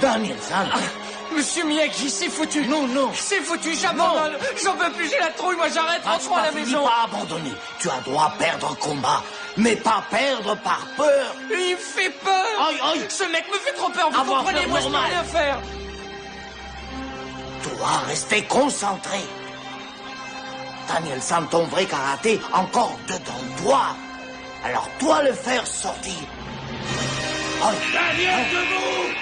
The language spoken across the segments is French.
Daniel-san. Monsieur Miyagi, c'est foutu. Non. C'est foutu, j'abandonne. J'en peux plus, j'ai la trouille, moi j'arrête, rentrons à la maison. Pas abandonner. Tu as droit à perdre un combat, mais pas perdre par peur. Il me fait peur. Aïe. Ce mec me fait trop peur, vous Avoir comprenez, peur moi je peux normal. rien faire. Tu dois rester concentré. Daniel-san, ton vrai karaté, encore dedans toi. Alors toi le faire sortir. Daniel, debout!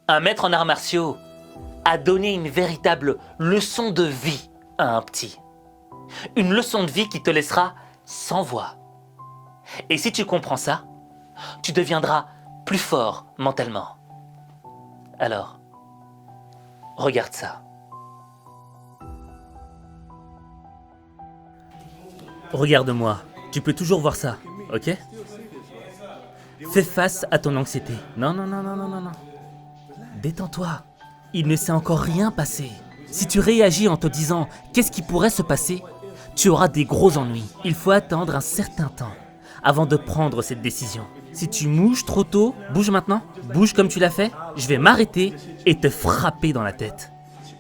Un maître en arts martiaux a donné une véritable leçon de vie à un petit. Une leçon de vie qui te laissera sans voix. Et si tu comprends ça, tu deviendras plus fort mentalement. Alors, regarde ça. Regarde-moi, tu peux toujours voir ça, ok? Fais face à ton anxiété. Non. Détends-toi. Il ne s'est encore rien passé. Si tu réagis en te disant « qu'est-ce qui pourrait se passer ?» tu auras des gros ennuis. Il faut attendre un certain temps avant de prendre cette décision. Si tu bouges trop tôt, bouge maintenant. Bouge comme tu l'as fait. Je vais m'arrêter et te frapper dans la tête.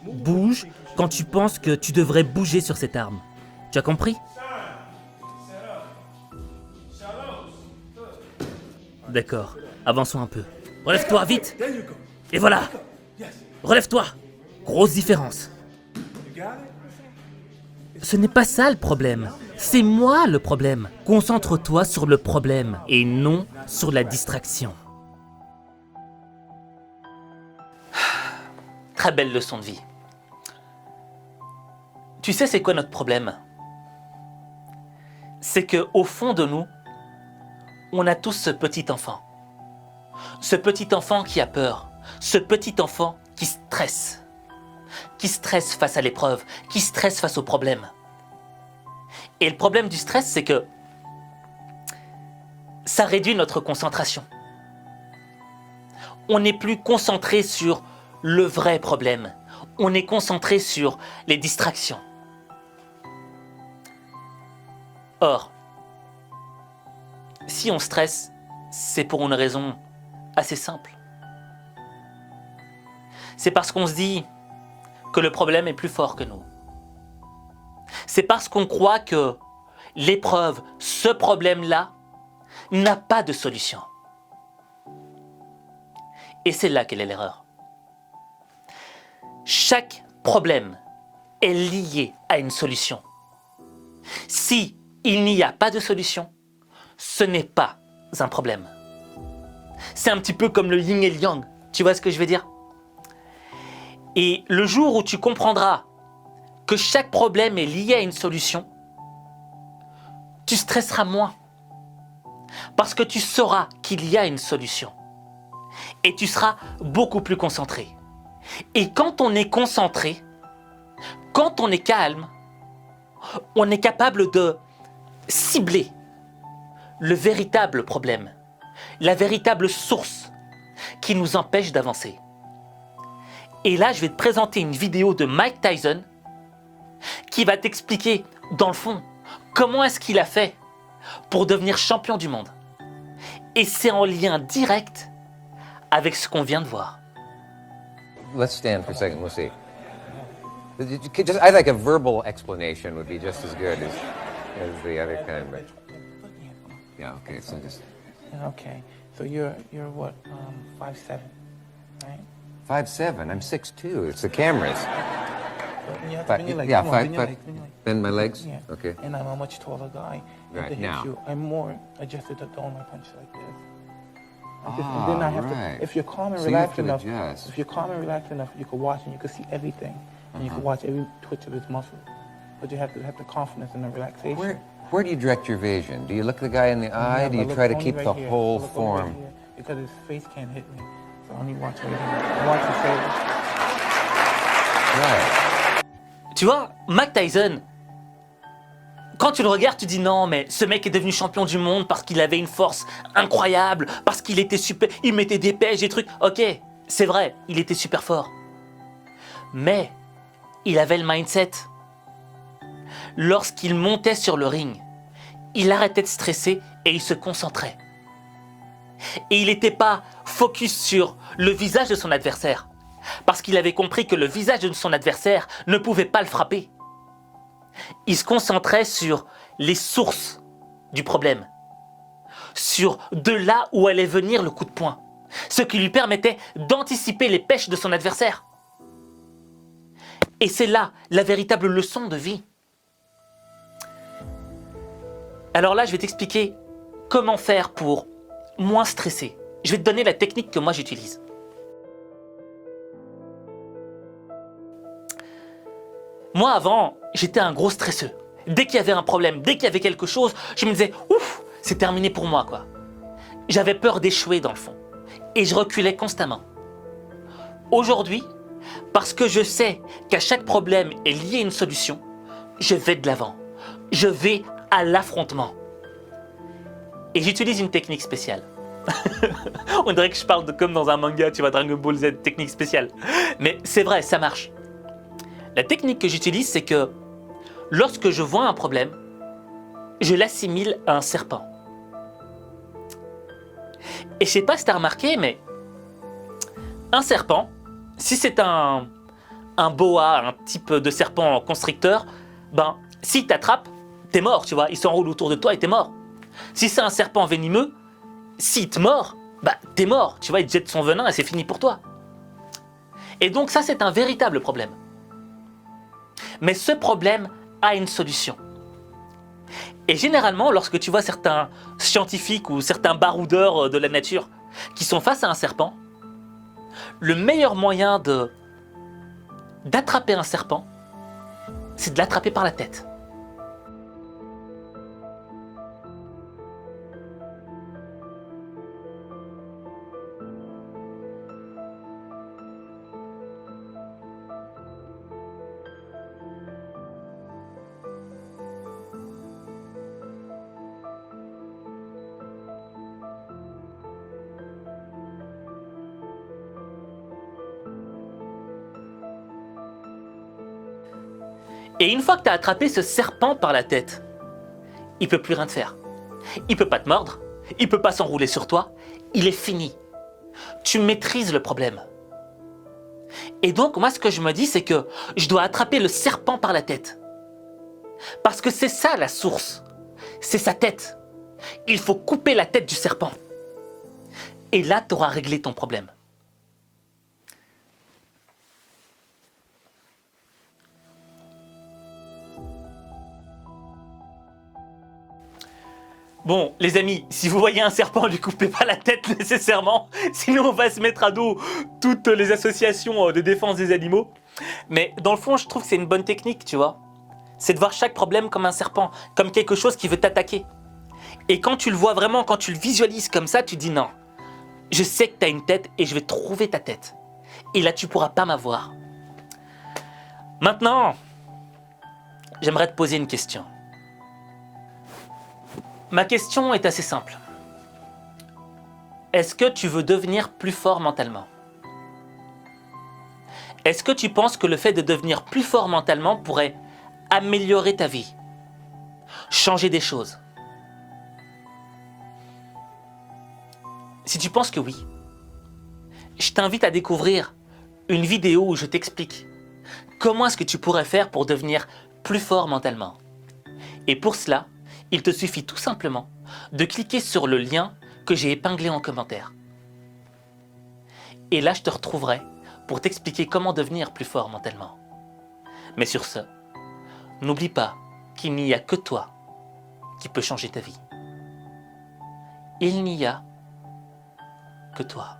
Bouge quand tu penses que tu devrais bouger sur cette arme. Tu as compris ? D'accord, avançons un peu. Relève-toi, vite! Et voilà! Relève-toi! Grosse différence. Ce n'est pas ça le problème. C'est moi le problème. Concentre-toi sur le problème et non sur la distraction. Très belle leçon de vie. Tu sais c'est quoi notre problème? C'est qu'au fond de nous, on a tous ce petit enfant. Ce petit enfant qui a peur. Ce petit enfant qui stresse. Qui stresse face à l'épreuve. Qui stresse face aux problèmes. Et le problème du stress, c'est que ça réduit notre concentration. On n'est plus concentré sur le vrai problème. On est concentré sur les distractions. Or, si on stresse, c'est pour une raison assez simple. C'est parce qu'on se dit que le problème est plus fort que nous. C'est parce qu'on croit que l'épreuve, ce problème-là, n'a pas de solution. Et c'est là qu'elle est l'erreur. Chaque problème est lié à une solution. Si il n'y a pas de solution, ce n'est pas un problème. C'est un petit peu comme le yin et le yang. Tu vois ce que je veux dire? Et le jour où tu comprendras que chaque problème est lié à une solution, tu stresseras moins. Parce que tu sauras qu'il y a une solution. Et tu seras beaucoup plus concentré. Et quand on est concentré, quand on est calme, on est capable de cibler le véritable problème, la véritable source qui nous empêche d'avancer. Et là, je vais te présenter une vidéo de Mike Tyson qui va t'expliquer, dans le fond, comment est-ce qu'il a fait pour devenir champion du monde. Et c'est en lien direct avec ce qu'on vient de voir. Let's stand for a second. We'll see. I think a verbal explanation would be just as good as the other kind. But yeah, okay. So just Okay, so you're what, 5'7", right? 5'7". I'm 6'2". It's the cameras. But you have to bend your legs. Yeah, Come on, five. bend your legs, bend your legs. Bend my legs. Yeah. Okay. And I'm a much taller guy. Right, At the now. hips, I'm more adjusted to throwing my punch like this. Like this. Ah, And then I have right. to. If you're calm and So you have relaxed to enough, adjust. if you're calm and relaxed enough, you can watch and you can see everything, and you can watch every twitch of his muscles. But you have to have the confidence and the relaxation. Where do you direct your vision? Do you look the guy in the eye? Yeah, Do but you look try to only keep right the here. whole Look only right form? here, because his face can't hit me. So I only watch right here. I watch his face. Right. Tu vois, Mike Tyson, quand tu le regardes, tu dis non, mais ce mec est devenu champion du monde parce qu'il avait une force incroyable, parce qu'il était super, il mettait des pêches, des trucs. Ok, c'est vrai, il était super fort. Mais il avait le mindset. Lorsqu'il montait sur le ring, il arrêtait de stresser et il se concentrait. Et il n'était pas focus sur le visage de son adversaire, parce qu'il avait compris que le visage de son adversaire ne pouvait pas le frapper. Il se concentrait sur les sources du problème, sur de là où allait venir le coup de poing, ce qui lui permettait d'anticiper les pêches de son adversaire. Et c'est là la véritable leçon de vie. Alors là, je vais t'expliquer comment faire pour moins stresser. Je vais te donner la technique que moi j'utilise. Moi avant, j'étais un gros stresseux. Dès qu'il y avait un problème, dès qu'il y avait quelque chose, je me disais « Ouf, c'est terminé pour moi quoi ». J'avais peur d'échouer dans le fond. Et je reculais constamment. Aujourd'hui, parce que je sais qu'à chaque problème est lié à une solution, je vais de l'avant. Je vais à l'affrontement. Et j'utilise une technique spéciale. On dirait que je parle comme dans un manga, tu vois, Dragon Ball Z, technique spéciale. Mais c'est vrai, ça marche. La technique que j'utilise, c'est que lorsque je vois un problème, je l'assimile à un serpent. Et je sais pas si tu as remarqué, mais un serpent, si c'est un boa, un type de serpent constricteur, ben, s'il t'attrape, t'es mort, tu vois, il s'enroule autour de toi et t'es mort. Si c'est un serpent venimeux, s'il te mord, bah, t'es mort, tu vois, il te jette son venin et c'est fini pour toi. Et donc ça, c'est un véritable problème. Mais ce problème a une solution. Et généralement, lorsque tu vois certains scientifiques ou certains baroudeurs de la nature qui sont face à un serpent, le meilleur moyen d'attraper un serpent, c'est de l'attraper par la tête. Et une fois que tu as attrapé ce serpent par la tête, il peut plus rien te faire. Il peut pas te mordre, il peut pas s'enrouler sur toi, il est fini. Tu maîtrises le problème. Et donc moi ce que je me dis c'est que je dois attraper le serpent par la tête. Parce que c'est ça la source, c'est sa tête. Il faut couper la tête du serpent. Et là tu auras réglé ton problème. Bon, les amis, si vous voyez un serpent, ne lui coupez pas la tête nécessairement, sinon on va se mettre à dos toutes les associations de défense des animaux. Mais dans le fond, je trouve que c'est une bonne technique, tu vois. C'est de voir chaque problème comme un serpent, comme quelque chose qui veut t'attaquer. Et quand tu le vois vraiment, quand tu le visualises comme ça, tu dis non. Je sais que tu as une tête et je vais trouver ta tête. Et là, tu pourras pas m'avoir. Maintenant, j'aimerais te poser une question. Ma question est assez simple. Est-ce que tu veux devenir plus fort mentalement? Est-ce que tu penses que le fait de devenir plus fort mentalement pourrait améliorer ta vie? Changer des choses? Si tu penses que oui, je t'invite à découvrir une vidéo où je t'explique comment est-ce que tu pourrais faire pour devenir plus fort mentalement. Et pour cela, il te suffit tout simplement de cliquer sur le lien que j'ai épinglé en commentaire. Et là, je te retrouverai pour t'expliquer comment devenir plus fort mentalement. Mais sur ce, n'oublie pas qu'il n'y a que toi qui peux changer ta vie. Il n'y a que toi.